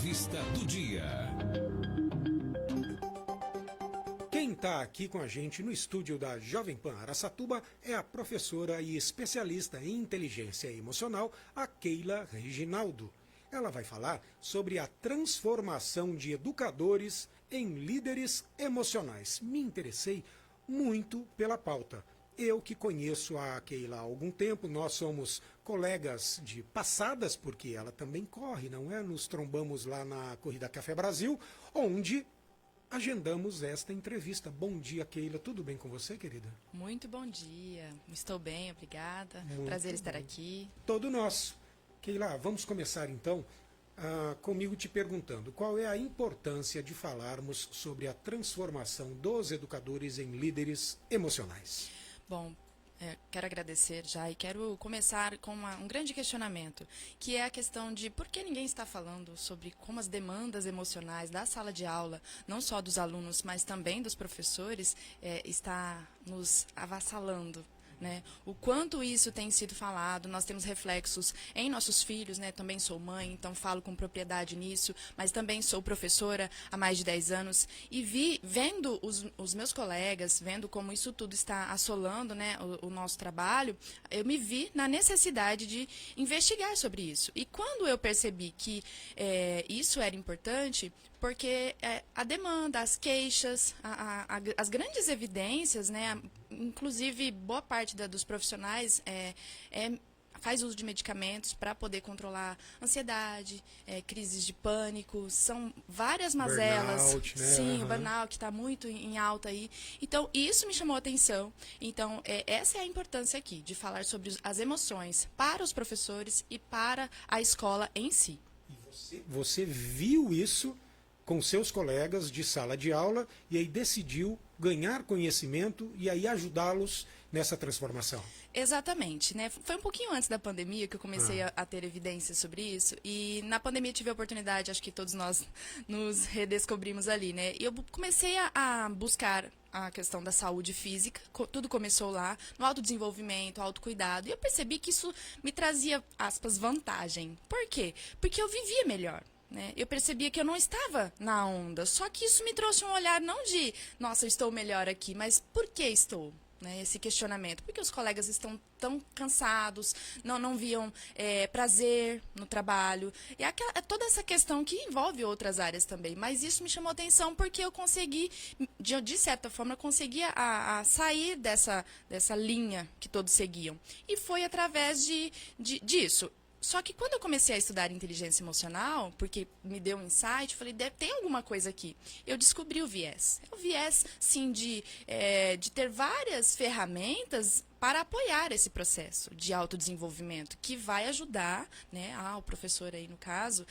Entrevista do dia. Quem está aqui com a gente no estúdio da Jovem Pan Araçatuba é a professora e especialista em inteligência emocional, a Keila Reginaldo. Ela vai falar sobre a transformação de educadores em líderes emocionais. Me interessei muito pela pauta. Eu que conheço a Keila há algum tempo, nós somos colegas de passadas, porque ela também corre, não é? Nos trombamos lá na Corrida Café Brasil, onde agendamos esta entrevista. Bom dia, Keila. Tudo bem com você, querida? Muito bom dia. Estou bem, obrigada. Muito Prazer estar bom. aqui. Todo nosso. Keila, vamos começar então comigo te perguntando qual é a importância de falarmos sobre a transformação dos educadores em líderes emocionais. Bom, quero agradecer já e quero começar com um grande questionamento, que é a questão de por que ninguém está falando sobre como as demandas emocionais da sala de aula, não só dos alunos, mas também dos professores, está nos avassalando. Né? O quanto isso tem sido falado, nós temos reflexos em nossos filhos, né? Também sou mãe, então falo com propriedade nisso, mas também sou professora há mais de 10 anos e vendo os meus colegas, vendo como isso tudo está assolando, né, o nosso trabalho, eu me vi na necessidade de investigar sobre isso. E quando eu percebi que isso era importante, porque a demanda, as queixas, as grandes evidências, né, inclusive boa parte dos profissionais faz uso de medicamentos para poder controlar ansiedade, crises de pânico, são várias mazelas. Burnout, né? Sim, o burnout está muito em alta aí. Então, isso me chamou a atenção. Então, essa é a importância aqui, de falar sobre as emoções para os professores e para a escola em si. E você viu isso com seus colegas de sala de aula e aí decidiu ganhar conhecimento e aí ajudá-los nessa transformação. Exatamente, né? Foi um pouquinho antes da pandemia que eu comecei a ter evidências sobre isso, e na pandemia tive a oportunidade, acho que todos nós nos redescobrimos ali, né? E eu comecei a buscar a questão da saúde física, tudo começou lá, no autodesenvolvimento, autocuidado, e eu percebi que isso me trazia, aspas, vantagem. Por quê? Porque eu vivia melhor. Né? Eu percebia que eu não estava na onda, só que isso me trouxe um olhar não de, nossa, eu estou melhor aqui, mas por que estou? Né, esse questionamento, porque os colegas estão tão cansados, não viam prazer no trabalho, e toda essa questão que envolve outras áreas também, mas isso me chamou atenção porque eu consegui, de certa forma, eu conseguia a sair dessa linha que todos seguiam, e foi através disso. Só que quando eu comecei a estudar inteligência emocional, porque me deu um insight, eu falei, tem alguma coisa aqui. Eu descobri o viés. O viés, sim, de ter várias ferramentas para apoiar esse processo de autodesenvolvimento, que vai ajudar, né, o professor aí no caso,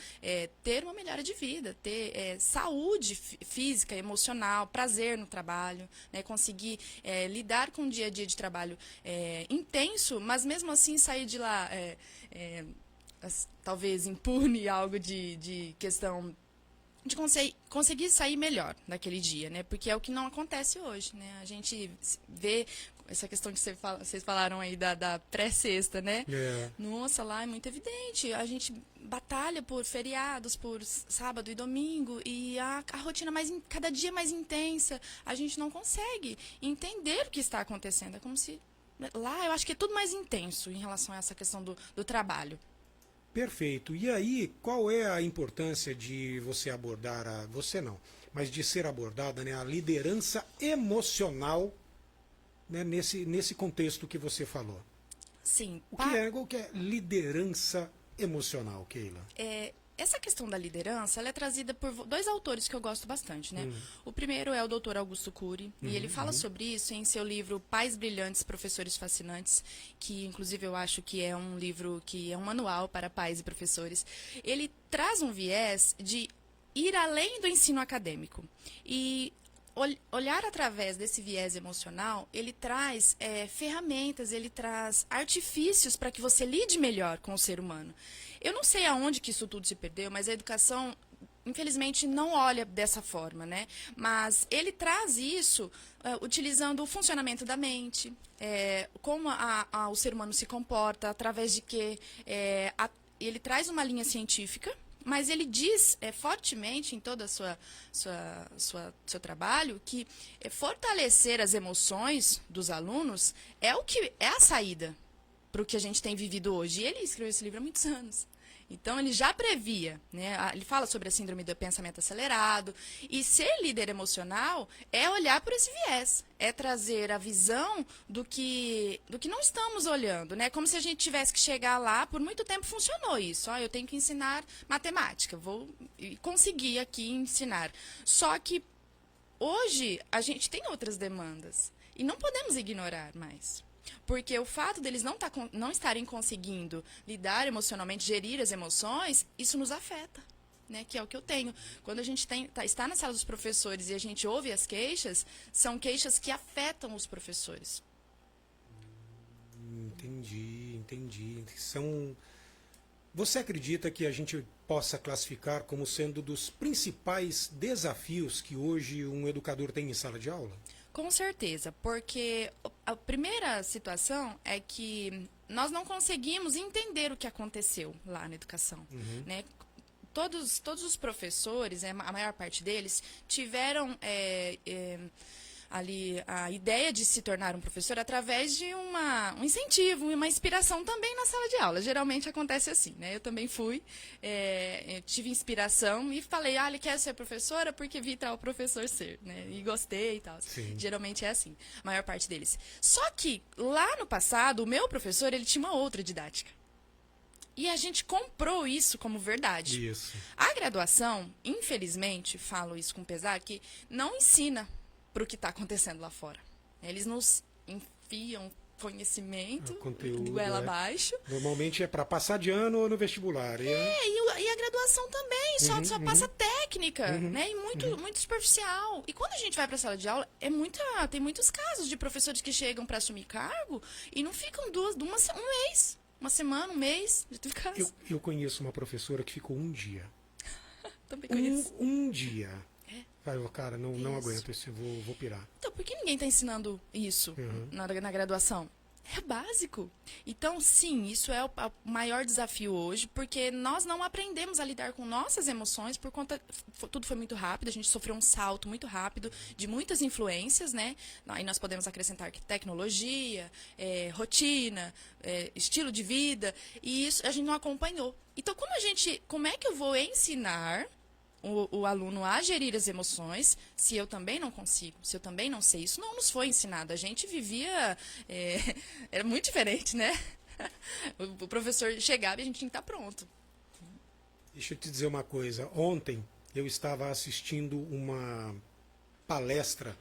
ter uma melhora de vida, ter saúde física, emocional, prazer no trabalho, né, conseguir lidar com um dia a dia de trabalho intenso, mas mesmo assim sair de lá talvez impune, algo de questão de conseguir sair melhor naquele dia, né? Porque é o que não acontece hoje, né? A gente vê essa questão que vocês falaram aí da pré-sexta, né? Nossa, lá é muito evidente. A gente batalha por feriados, por sábado e domingo, e a rotina cada dia mais intensa. A gente não consegue entender o que está acontecendo. É como se lá eu acho que é tudo mais intenso em relação a essa questão do trabalho. Perfeito. E aí, qual é a importância de você abordar, você não, mas de ser abordada, né, a liderança emocional, né, nesse contexto que você falou? Sim. O que é liderança emocional, Keila? Essa questão da liderança, ela é trazida por dois autores que eu gosto bastante, né? O primeiro é o Dr. Augusto Cury, e ele fala sobre isso em seu livro Pais Brilhantes, Professores Fascinantes, que inclusive eu acho que é um livro que é um manual para pais e professores. Ele traz um viés de ir além do ensino acadêmico. E olhar através desse viés emocional, ele traz ferramentas, ele traz artifícios para que você lide melhor com o ser humano. Eu não sei aonde que isso tudo se perdeu, mas a educação, infelizmente, não olha dessa forma, né? Mas ele traz isso utilizando o funcionamento da mente, como o ser humano se comporta, através de que ele traz uma linha científica, mas ele diz fortemente em todo o seu trabalho que fortalecer as emoções dos alunos é o que é a saída para o que a gente tem vivido hoje. E ele escreveu esse livro há muitos anos. Então, ele já previa, né? Ele fala sobre a síndrome do pensamento acelerado. E ser líder emocional é olhar por esse viés. É trazer a visão do que não estamos olhando, né? Como se a gente tivesse que chegar lá, por muito tempo funcionou isso. Eu tenho que ensinar matemática, vou conseguir aqui ensinar. Só que hoje a gente tem outras demandas. E não podemos ignorar mais. Porque o fato deles não estarem conseguindo lidar emocionalmente, gerir as emoções, isso nos afeta, né? Que é o que eu tenho. Quando a gente está na sala dos professores e a gente ouve as queixas, são queixas que afetam os professores. Entendi. Você acredita que a gente possa classificar como sendo dos principais desafios que hoje um educador tem em sala de aula? Com certeza, porque a primeira situação é que nós não conseguimos entender o que aconteceu lá na educação, né? Todos os professores, a maior parte deles, tiveram ali a ideia de se tornar um professor através de um incentivo e uma inspiração também na sala de aula. Geralmente acontece assim, né? Eu também eu tive inspiração e falei, ele quer ser professora porque vi tal professor ser, né? E gostei e tal. Sim. Geralmente é assim, a maior parte deles. Só que lá no passado, o meu professor, ele tinha uma outra didática. E a gente comprou isso como verdade. Isso. A graduação, infelizmente, falo isso com pesar, que não ensina para o que está acontecendo lá fora. Eles nos enfiam conhecimento, conteúdo, goela abaixo. Normalmente é para passar de ano ou no vestibular. E a graduação também, só passa técnica, né? E muito superficial. E quando a gente vai para a sala de aula, tem muitos casos de professores que chegam para assumir cargo e não ficam um mês, uma semana, um mês. Eu conheço uma professora que ficou um dia. Também conheço. Um dia. Cara, não aguento isso, eu vou pirar. Então, por que ninguém está ensinando isso na graduação? É básico. Então, sim, isso é o maior desafio hoje, porque nós não aprendemos a lidar com nossas emoções por conta... Tudo foi muito rápido, a gente sofreu um salto muito rápido de muitas influências, né? Aí nós podemos acrescentar tecnologia, rotina, estilo de vida, e isso a gente não acompanhou. Então, como é que eu vou ensinar o aluno a gerir as emoções, se eu também não consigo, se eu também não sei? Isso não nos foi ensinado. A gente vivia... era muito diferente, né? O professor chegava e a gente tinha que estar pronto. Deixa eu te dizer uma coisa. Ontem eu estava assistindo uma palestra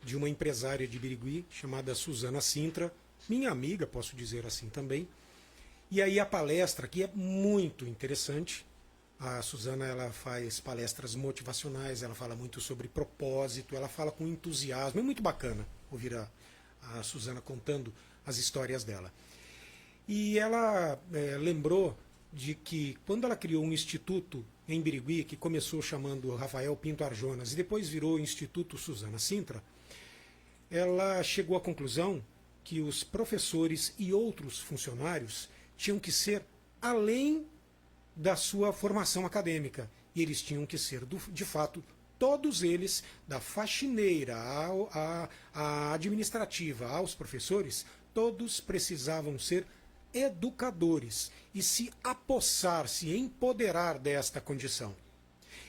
de uma empresária de Birigui, chamada Suzana Sintra, minha amiga, posso dizer assim também. E aí a palestra, que é muito interessante. A Suzana, ela faz palestras motivacionais, ela fala muito sobre propósito, ela fala com entusiasmo. É muito bacana ouvir a Suzana contando as histórias dela. E ela lembrou de que quando ela criou um instituto em Birigui, que começou chamando Rafael Pinto Arjonas e depois virou Instituto Suzana Sintra, ela chegou à conclusão que os professores e outros funcionários tinham que ser além da sua formação acadêmica. E eles tinham que ser, de fato, todos eles, da faxineira à administrativa, aos professores, todos precisavam ser educadores e se apossar, se empoderar desta condição.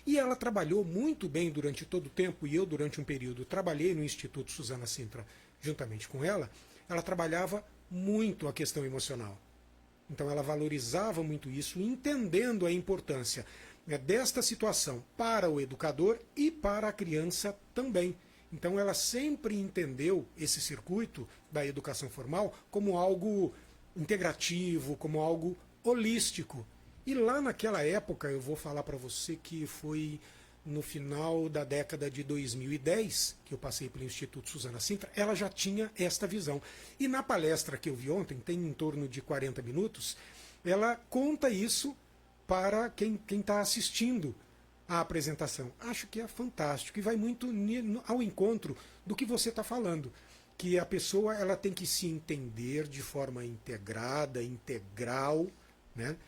E ela trabalhou muito bem durante todo o tempo, e eu, durante um período, trabalhei no Instituto Suzana Sintra juntamente com ela. Ela trabalhava muito a questão emocional. Então ela valorizava muito isso, entendendo a importância desta situação para o educador e para a criança também. Então ela sempre entendeu esse circuito da educação formal como algo integrativo, como algo holístico. E lá naquela época, eu vou falar para você que foi no final da década de 2010, que eu passei pelo Instituto Suzana Sintra, ela já tinha esta visão. E na palestra que eu vi ontem, tem em torno de 40 minutos, ela conta isso para quem está assistindo a apresentação. Acho que é fantástico e vai muito ao encontro do que você está falando, que a pessoa ela tem que se entender de forma integrada, integral, né?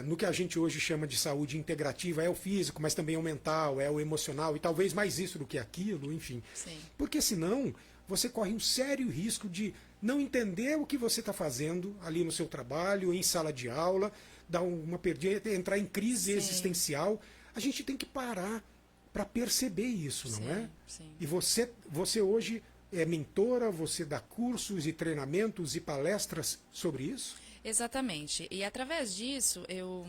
no que a gente hoje chama de saúde integrativa, é o físico, mas também é o mental, é o emocional, e talvez mais isso do que aquilo, enfim. Sim. Porque senão você corre um sério risco de não entender o que você está fazendo ali no seu trabalho, em sala de aula, dar uma perdida, entrar em crise Sim. existencial. A gente tem que parar para perceber isso, não Sim, é? sim. E você hoje é mentora, você dá cursos e treinamentos e palestras sobre isso? Exatamente. E através disso eu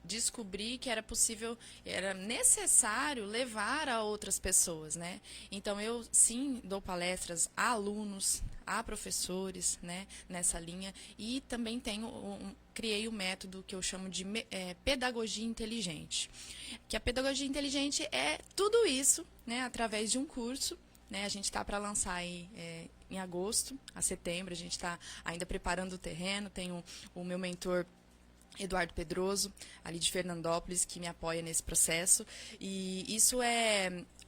descobri que era possível, era necessário levar a outras pessoas, né? Então eu sim dou palestras a alunos, a professores, né, nessa linha, e também criei o método que eu chamo de pedagogia inteligente. Que a pedagogia inteligente é tudo isso, né, através de um curso. Né, a gente está para lançar aí, em agosto a setembro, a gente está ainda preparando o terreno, tem o meu mentor Eduardo Pedroso, ali de Fernandópolis, que me apoia nesse processo. E isso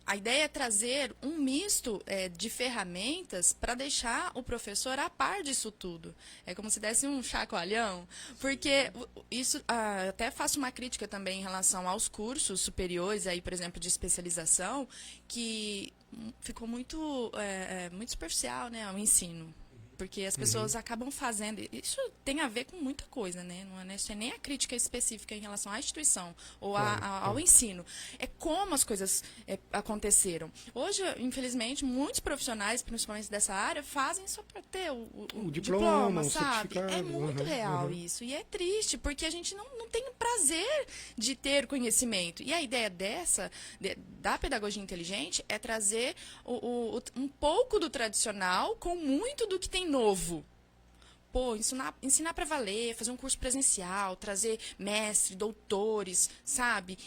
a ideia é trazer um misto de ferramentas para deixar o professor a par disso tudo. É como se desse um chacoalhão, porque isso, até faço uma crítica também em relação aos cursos superiores, aí, por exemplo, de especialização, que ficou muito superficial, né, o ensino. Porque as pessoas acabam fazendo. Isso tem a ver com muita coisa, né? Não é nem a crítica específica em relação à instituição ou ao ensino. É como as coisas aconteceram. Hoje, infelizmente, muitos profissionais, principalmente dessa área, fazem só para ter o diploma, sabe? É muito real isso. E é triste, porque a gente não tem o prazer de ter conhecimento. E a ideia da pedagogia inteligente é trazer um pouco do tradicional com muito do que tem novo. Pô, ensinar para valer, fazer um curso presencial, trazer mestre, doutores, sabe?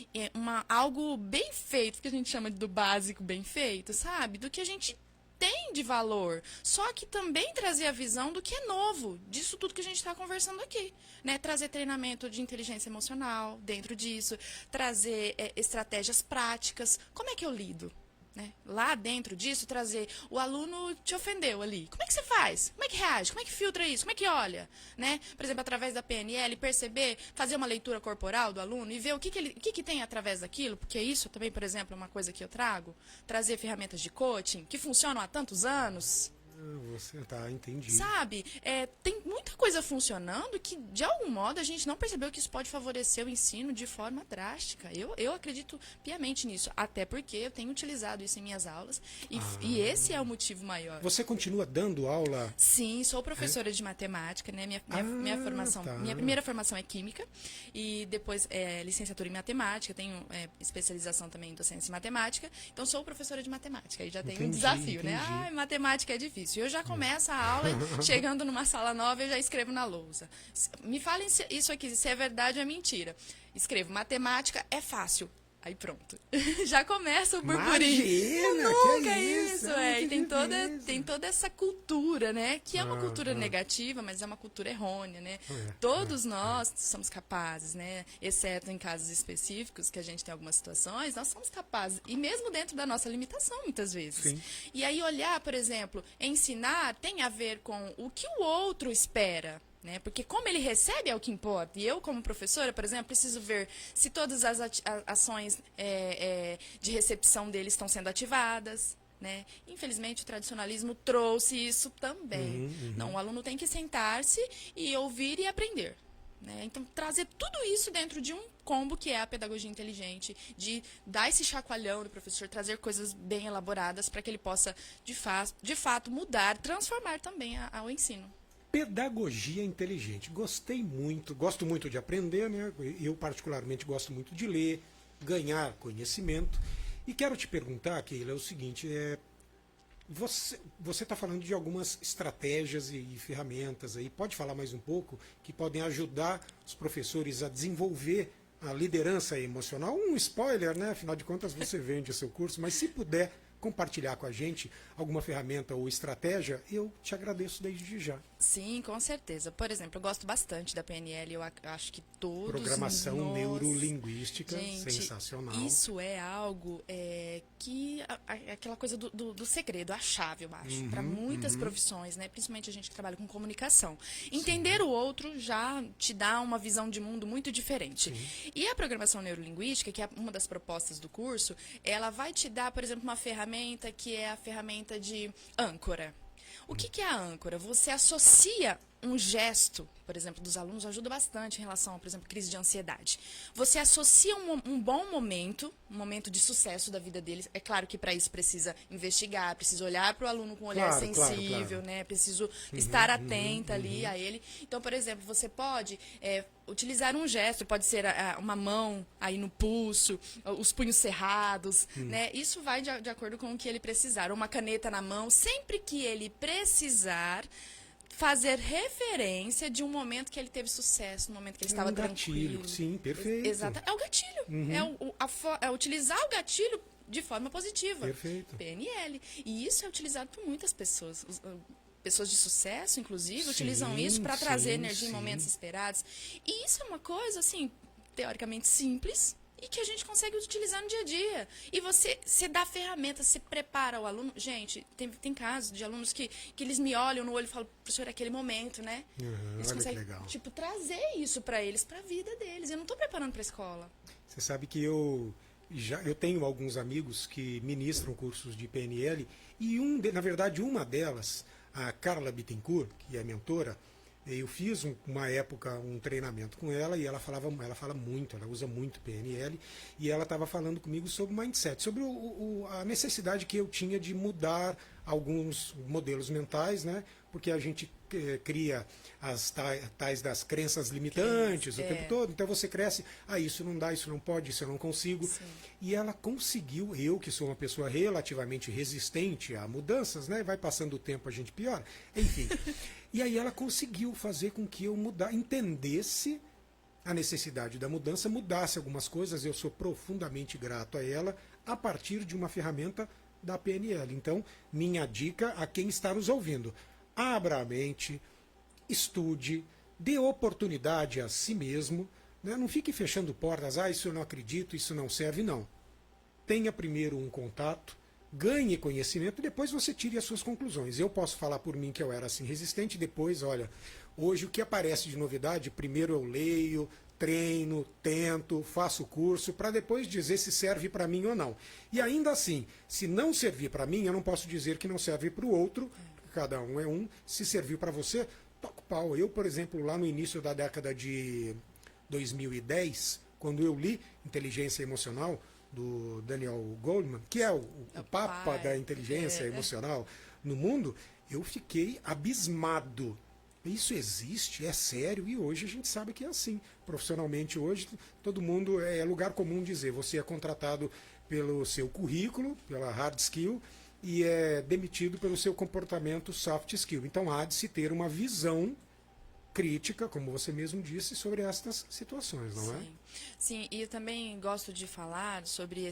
Algo bem feito, que a gente chama do básico bem feito, sabe? Do que a gente tem de valor. Só que também trazer a visão do que é novo, disso tudo que a gente está conversando aqui. Né? Trazer treinamento de inteligência emocional dentro disso, trazer estratégias práticas. Como é que eu lido? Né? Lá dentro disso, trazer o aluno te ofendeu ali. Como é que você faz? Como é que reage? Como é que filtra isso? Como é que olha? Né? Por exemplo, através da PNL, perceber, fazer uma leitura corporal do aluno e ver o que tem através daquilo, porque isso também, por exemplo, é uma coisa que eu trago. Trazer ferramentas de coaching que funcionam há tantos anos. Você entendi. Sabe, tem muita coisa funcionando que, de algum modo, a gente não percebeu que isso pode favorecer o ensino de forma drástica. Eu acredito piamente nisso, até porque eu tenho utilizado isso em minhas aulas e esse é o motivo maior. Você continua dando aula? Sim, sou professora de matemática, né? Minha formação, minha primeira formação é química e depois licenciatura em matemática, tenho especialização também em docência em matemática, então sou professora de matemática. Aí já tem um desafio, né? Matemática é difícil. Eu já começo a aula, chegando numa sala nova, eu já escrevo na lousa. Me falem isso aqui, se é verdade ou é mentira. Escrevo, matemática é fácil. Aí pronto. Já começa o burburinho. Nunca é isso. E tem toda essa cultura, né? Que é uma cultura negativa, mas é uma cultura errônea, né? Todos nós somos capazes, né? Exceto em casos específicos, que a gente tem algumas situações, nós somos capazes. E mesmo dentro da nossa limitação, muitas vezes. Sim. E aí olhar, por exemplo, ensinar tem a ver com o que o outro espera. Né? Porque como ele recebe é o que importa. E eu, como professora, por exemplo, preciso ver se todas as ações de recepção dele estão sendo ativadas. Né? Infelizmente, o tradicionalismo trouxe isso também. Não, o aluno tem que sentar-se e ouvir e aprender. Né? Então, trazer tudo isso dentro de um combo que é a pedagogia inteligente, de dar esse chacoalhão do professor, trazer coisas bem elaboradas para que ele possa, de fato, mudar, transformar também o ensino. Pedagogia inteligente. Gostei muito, gosto muito de aprender, né? Eu particularmente gosto muito de ler, ganhar conhecimento. E quero te perguntar, Keila, o seguinte, você está falando de algumas estratégias e ferramentas aí, pode falar mais um pouco, que podem ajudar os professores a desenvolver a liderança emocional? Um spoiler, né? Afinal de contas, você vende o seu curso, mas se puder compartilhar com a gente alguma ferramenta ou estratégia, eu te agradeço desde já. Sim, com certeza. Por exemplo, eu gosto bastante da PNL, eu acho que todos Programação nós... neurolinguística, Gente, sensacional. isso é algo que... aquela coisa do segredo, a chave, eu acho. Para muitas profissões, né? Principalmente a gente que trabalha com comunicação. Entender o outro já te dá uma visão de mundo muito diferente. Sim. E a programação neurolinguística, que é uma das propostas do curso, ela vai te dar, por exemplo, uma ferramenta que é a ferramenta de âncora. O que é a âncora? Você associa um gesto, por exemplo, dos alunos, ajuda bastante em relação a, por exemplo, crise de ansiedade. Você associa um bom momento, um momento de sucesso da vida deles. É claro que para isso precisa investigar, precisa olhar para o aluno com um olhar sensível, né? Preciso estar atenta ali a ele. Então, por exemplo, você pode utilizar um gesto, pode ser uma mão aí no pulso, os punhos cerrados, né? Isso vai de acordo com o que ele precisar. Uma caneta na mão, sempre que ele precisar, fazer referência de um momento que ele teve sucesso, um momento que ele estava tranquilo. Gatilho, sim, perfeito. Exato. É o gatilho. É utilizar o gatilho de forma positiva. Perfeito. PNL. E isso é utilizado por muitas pessoas. Pessoas de sucesso, inclusive, utilizam isso para trazer energia em momentos esperados. E isso é uma coisa, assim, teoricamente simples, e que a gente consegue utilizar no dia a dia. E você dá ferramentas, você prepara o aluno. Gente, tem casos de alunos que eles me olham no olho e falam, professor, é aquele momento, né? Eles conseguem, tipo, trazer isso para eles, para a vida deles. Eu não estou preparando para a escola. Você sabe que eu tenho alguns amigos que ministram cursos de PNL, e na verdade, uma delas, a Carla Bittencourt, que é mentora, eu fiz uma época um treinamento com ela e ela fala muito, ela usa muito PNL, e ela estava falando comigo sobre mindset, sobre a necessidade que eu tinha de mudar alguns modelos mentais, né? Porque a gente cria as tais das crenças limitantes o tempo todo, então você cresce, isso não dá, isso não pode, isso eu não consigo. Sim. E ela conseguiu, eu que sou uma pessoa relativamente resistente a mudanças, né? Vai passando o tempo, a gente piora, enfim. E aí ela conseguiu fazer com que eu entendesse a necessidade da mudança, mudasse algumas coisas. Eu sou profundamente grato a ela a partir de uma ferramenta da PNL. Então, minha dica a quem está nos ouvindo: abra a mente, estude, dê oportunidade a si mesmo, né? Não fique fechando portas, isso eu não acredito, isso não serve, não. Tenha primeiro um contato, ganhe conhecimento, depois você tire as suas conclusões. Eu posso falar por mim que eu era assim resistente, depois, olha, hoje o que aparece de novidade, primeiro eu leio, treino, tento, faço curso, para depois dizer se serve para mim ou não. E ainda assim, se não servir para mim, eu não posso dizer que não serve para o outro, cada um é um. Se serviu para você, toca o pau. Eu, por exemplo, lá no início da década de 2010, quando eu li Inteligência Emocional, do Daniel Goleman, que é o papa da inteligência emocional no mundo, eu fiquei abismado. Isso existe, é sério, e hoje a gente sabe que é assim. Profissionalmente hoje, todo mundo, é lugar comum dizer, você é contratado pelo seu currículo, pela hard skill, e é demitido pelo seu comportamento soft skill. Então há de se ter uma visão crítica, como você mesmo disse, sobre estas situações, não é? Sim, e eu também gosto de falar sobre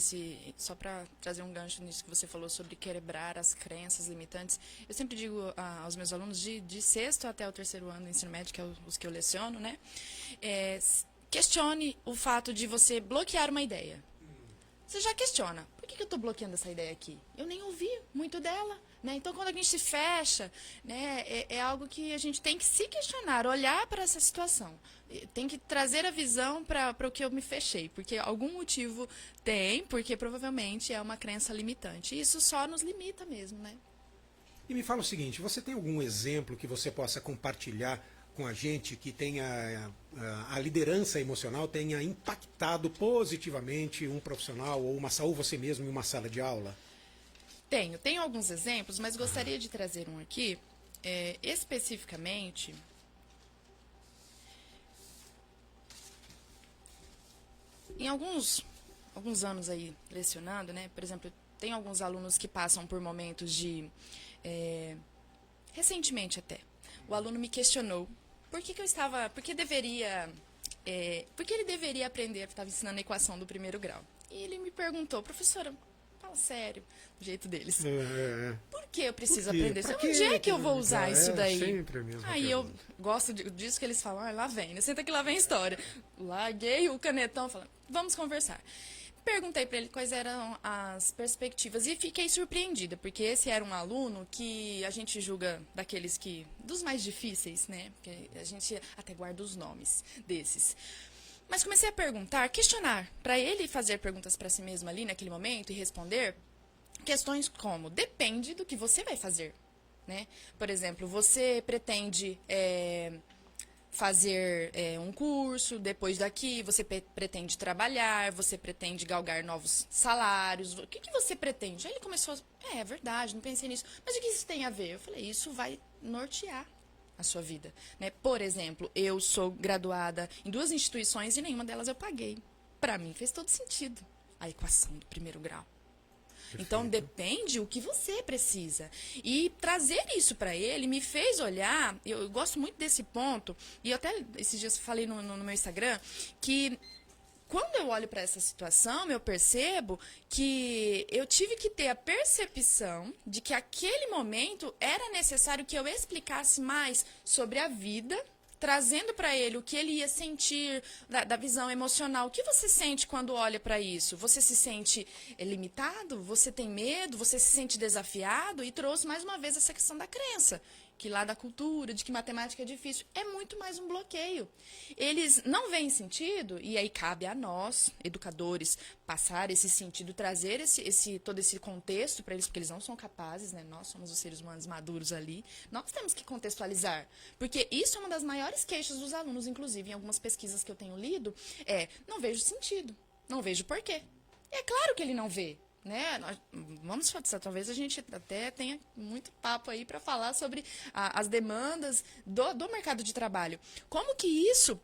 só para trazer um gancho nisso que você falou sobre quebrar as crenças limitantes. Eu sempre digo aos meus alunos de sexto até o terceiro ano do ensino médio, que é os que eu leciono, né? Questione o fato de você bloquear uma ideia. Você já questiona, por que eu estou bloqueando essa ideia aqui? Eu nem ouvi muito dela, né? Então, quando a gente se fecha, né, é algo que a gente tem que se questionar, olhar para essa situação. Tem que trazer a visão para o que eu me fechei, porque algum motivo tem, porque provavelmente é uma crença limitante. E isso só nos limita mesmo, né? E me fala o seguinte, você tem algum exemplo que você possa compartilhar com a gente que tenha a liderança emocional tenha impactado positivamente um profissional ou você mesmo em uma sala de aula? Tenho alguns exemplos, mas gostaria de trazer um aqui, especificamente. Em alguns anos aí lecionando, né? Por exemplo, tem alguns alunos que passam por momentos de... recentemente até, o aluno me questionou por que ele deveria aprender, eu estava ensinando a equação do primeiro grau. E ele me perguntou, professora, fala sério, do jeito deles. É. Por que eu preciso Por quê? aprender isso? Pra quê Onde é que eu que vou usar isso daí? Sempre a mesma Aí eu pergunta. gosto disso que eles falam, lá vem, né? Senta que lá vem a história. Larguei o canetão, falando, vamos conversar. Perguntei para ele quais eram as perspectivas e fiquei surpreendida, porque esse era um aluno que a gente julga daqueles dos mais difíceis, né? Porque a gente até guarda os nomes desses. Mas comecei a perguntar, questionar, para ele fazer perguntas para si mesmo ali naquele momento e responder questões como, depende do que você vai fazer, né? Por exemplo, você pretende fazer um curso, depois daqui você pretende trabalhar, você pretende galgar novos salários, o que você pretende? Aí ele começou é verdade, não pensei nisso, mas o que isso tem a ver? Eu falei, isso vai nortear a sua vida, né? Por exemplo, eu sou graduada em 2 instituições e nenhuma delas eu paguei. Para mim fez todo sentido a equação do primeiro grau. Então, depende o que você precisa. E trazer isso para ele me fez olhar, eu gosto muito desse ponto, e eu até esses dias falei no meu Instagram, que quando eu olho para essa situação, eu percebo que eu tive que ter a percepção de que aquele momento era necessário que eu explicasse mais sobre a vida, trazendo para ele o que ele ia sentir da visão emocional. O que você sente quando olha para isso? Você se sente limitado? Você tem medo? Você se sente desafiado? E trouxe mais uma vez essa questão da crença, que lá da cultura, de que matemática é difícil, é muito mais um bloqueio. Eles não veem sentido, e aí cabe a nós, educadores, passar esse sentido, trazer todo esse contexto para eles, porque eles não são capazes, né? Nós somos os seres humanos maduros ali, nós temos que contextualizar, porque isso é uma das maiores queixas dos alunos, inclusive, em algumas pesquisas que eu tenho lido, não vejo sentido, não vejo porquê. É claro que ele não vê. Né? Vamos falar, talvez a gente até tenha muito papo aí para falar sobre as demandas do mercado de trabalho. Como que isso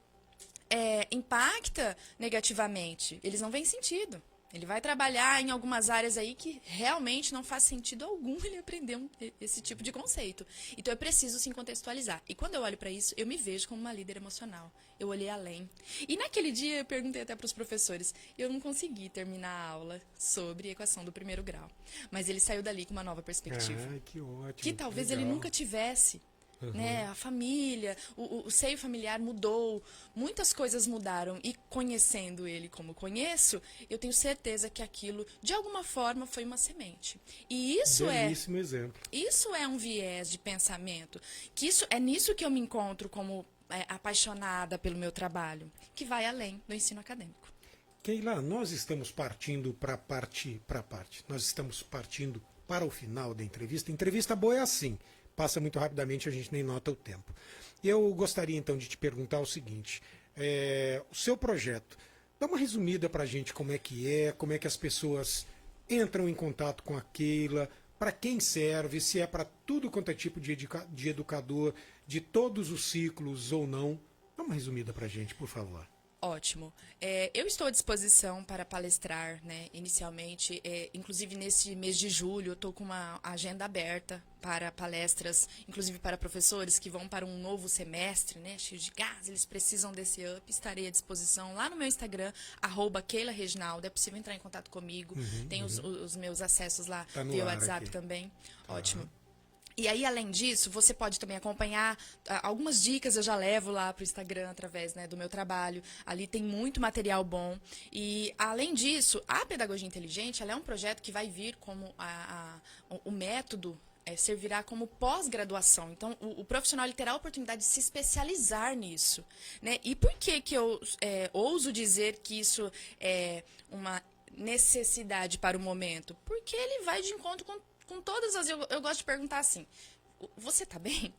impacta negativamente? Eles não veem sentido. Ele vai trabalhar em algumas áreas aí que realmente não faz sentido algum ele aprender esse tipo de conceito. Então, eu preciso, sim, contextualizar. E quando eu olho para isso, eu me vejo como uma líder emocional. Eu olhei além. E naquele dia, eu perguntei até para os professores, eu não consegui terminar a aula sobre equação do primeiro grau. Mas ele saiu dali com uma nova perspectiva. Que ótimo. Que talvez legal. ele nunca tivesse. Uhum. Né? A família, o seio familiar mudou, muitas coisas mudaram e conhecendo ele como conheço, eu tenho certeza que aquilo, de alguma forma, foi uma semente. E isso Belíssimo exemplo. Isso é um viés de pensamento, que é nisso que eu me encontro como apaixonada pelo meu trabalho, que vai além do ensino acadêmico. Keila, nós estamos partindo para parte. Nós estamos partindo para o final da entrevista. Entrevista boa é assim. Passa muito rapidamente, a gente nem nota o tempo. Eu gostaria, então, de te perguntar o seguinte. O seu projeto, dá uma resumida para a gente como é que as pessoas entram em contato com a Keila, para quem serve, se é para tudo quanto é tipo de educador, de todos os ciclos ou não. Dá uma resumida para a gente, por favor. Ótimo. Eu estou à disposição para palestrar, né? Inicialmente, inclusive nesse mês de julho, eu estou com uma agenda aberta para palestras, inclusive para professores que vão para um novo semestre, né? Cheio de gás, eles precisam desse up. Estarei à disposição lá no meu Instagram, @KeilaReginaldo. É possível entrar em contato comigo. Tem os meus acessos lá via WhatsApp aqui também. Ótimo. E aí, além disso, você pode também acompanhar algumas dicas, eu já levo lá para o Instagram através, né, do meu trabalho. Ali tem muito material bom. E, além disso, a Pedagogia Inteligente ela é um projeto que vai vir como o método servirá como pós-graduação. Então, o profissional ele terá a oportunidade de se especializar nisso. Né? E por que eu ouso dizer que isso é uma necessidade para o momento? Porque ele vai de encontro com todas as... Eu gosto de perguntar assim, você tá bem?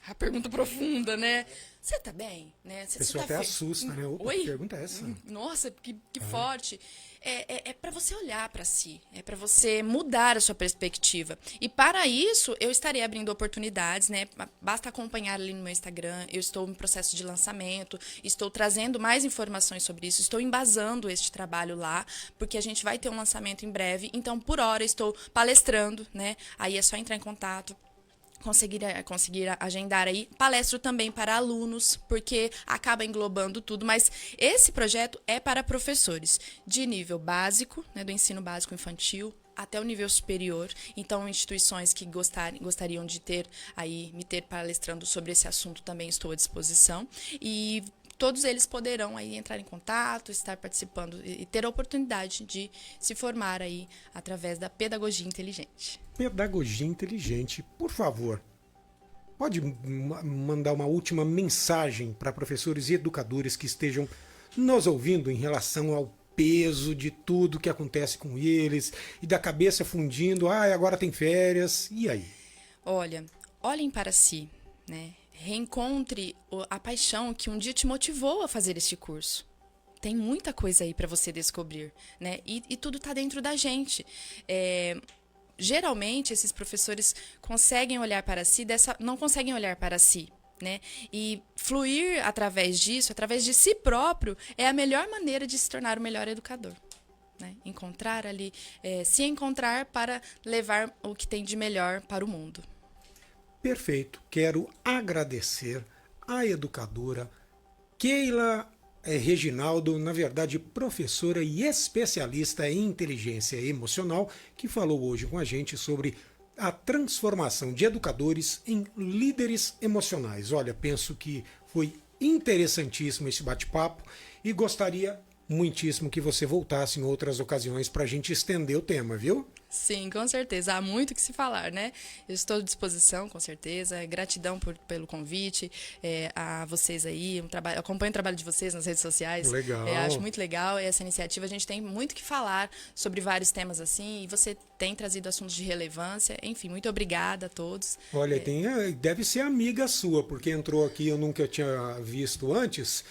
A pergunta profunda, né? Você tá bem? Né? A pessoa até assusta, né? Opa, Oi? Que pergunta é essa? Nossa, que forte. É para você olhar para si, é para você mudar a sua perspectiva. E para isso, eu estarei abrindo oportunidades, né? Basta acompanhar ali no meu Instagram, eu estou em processo de lançamento, estou trazendo mais informações sobre isso, estou embasando este trabalho lá, porque a gente vai ter um lançamento em breve, então por hora estou palestrando, né? Aí é só entrar em contato. conseguir agendar aí palestra também para alunos, porque acaba englobando tudo, mas esse projeto é para professores de nível básico, né, do ensino básico infantil, até o nível superior. Então, instituições que gostariam de me ter palestrando sobre esse assunto também estou à disposição. E todos eles poderão aí entrar em contato, estar participando e ter a oportunidade de se formar aí através da pedagogia inteligente. Pedagogia inteligente, por favor. Pode mandar uma última mensagem para professores e educadores que estejam nos ouvindo em relação ao peso de tudo que acontece com eles e da cabeça fundindo, agora tem férias, e aí? Olhem para si, né? Reencontre a paixão que um dia te motivou a fazer este curso. Tem muita coisa aí para você descobrir, né? E tudo está dentro da gente. Geralmente, esses professores conseguem olhar para si, não conseguem olhar para si, né? E fluir através disso, através de si próprio, é a melhor maneira de se tornar o melhor educador. Né? Encontrar ali, se encontrar para levar o que tem de melhor para o mundo. Perfeito. Quero agradecer à educadora Keila Reginaldo, na verdade professora e especialista em inteligência emocional, que falou hoje com a gente sobre a transformação de educadores em líderes emocionais. Olha, penso que foi interessantíssimo esse bate-papo e gostaria muitíssimo que você voltasse em outras ocasiões para a gente estender o tema, viu? Sim, com certeza. Há muito o que se falar, né? Eu estou à disposição, com certeza. Gratidão pelo convite, a vocês aí. Acompanho o trabalho de vocês nas redes sociais. Legal. Acho muito legal essa iniciativa. A gente tem muito que falar sobre vários temas assim, e você tem trazido assuntos de relevância. Enfim, muito obrigada a todos. Olha, deve ser amiga sua, porque entrou aqui, eu nunca tinha visto antes,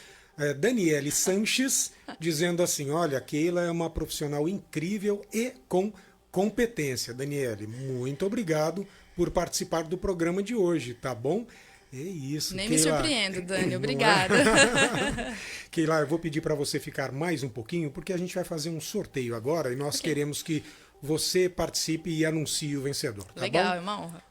Daniele Sanches, dizendo assim, olha, a Keila é uma profissional incrível e com competência. Daniele, muito obrigado por participar do programa de hoje, tá bom? É isso. Nem Keila, me surpreendo, Dani, obrigada. Keila, eu vou pedir para você ficar mais um pouquinho, porque a gente vai fazer um sorteio agora e nós queremos que você participe e anuncie o vencedor, tá Legal, bom? é uma honra.